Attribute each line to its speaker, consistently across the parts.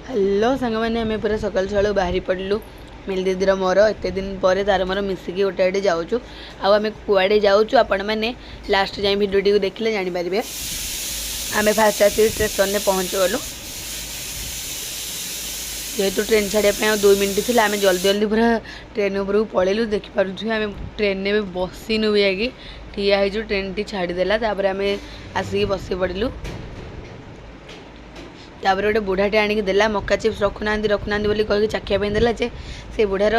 Speaker 1: Hello सांग मैंने आम पूरा सकाल सकाल बाहरी पड़लु मिल दीदी मोर एत दिन पर तार मोर मिसिकी गोटे आड़े जाऊँ आम कुआड़े जाऊँ आपण मैंने लास्ट जाए भिडियो टी देखिले जानीपारे। आम फास्ट आसी स्टेशन में पहुँच गलु जेहेतु ट्रेन छाड़ापी 2 मिनट थी आम जल्दी जल्दी पूरा ट्रेन उपरକୁ पलैलु देखिपुँ आम ट्रेन में बसिनु भी आगे ठिया हो ट्रेन टी छाड़देला आम आसिक बस पड़लु। तापर गोटे बुढ़ाटे आणिक देला मक्का चिप्स रखुना बोली कह चाखिया देला जे से बुढ़ार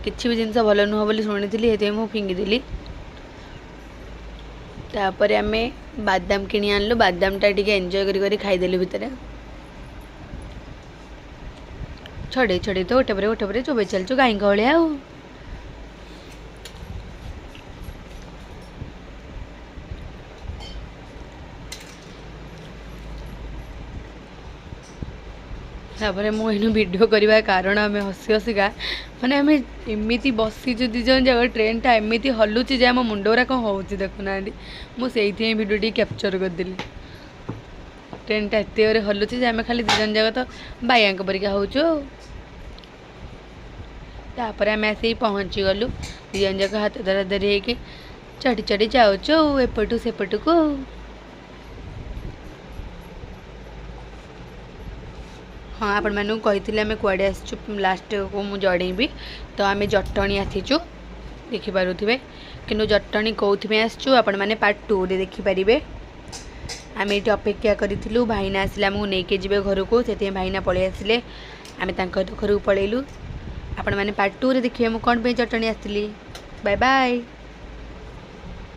Speaker 1: किसी भी जिनस भल नुह बोली शुणी से मुझे फिंगिदेली। तापर आम बादाम किणी आनलु बादामटा टी एंजॉय करी खाईदेलु भितर छड़े छड़े तो गोटे पर चोबे चलचु गाई भाया आ तापर मुझे वीडियो करने कारण आम हसी हसिका माने आम एमती बसीचु दिज जाक ट्रेन टा एमती हलुची जे आम मुंडरा कौन हो देखुना मुझे वीडियो टी कैप्चर करदेली। ट्रेन टा एत हलुची जे आम खाली दिजन जाक तो बाया परिका होचु। तापर आम आसिक पहुँची गलु दिजन जाक हाथ धरा धरी होगी चढ़ी चढ़ी जाऊचु एपटू सेपटू को। हाँ आपण मानू कही आम कुआड़े आसचु लास्ट को मुझे जड़ेबी तो आम जटणी आसीचु देखिपे कि जटणी कौन आसचु आपण मैंने पार्ट 2 रे देखिपारे। आम ये अपेक्षा करूँ भाईना आसिले आमको नहीं जी घर को से भाईना पलि आसिले आम घर को पलैलु। आपण मैंने पार्ट 2 रे देखिए मुझे कौन जटणी आसती। Bye bye.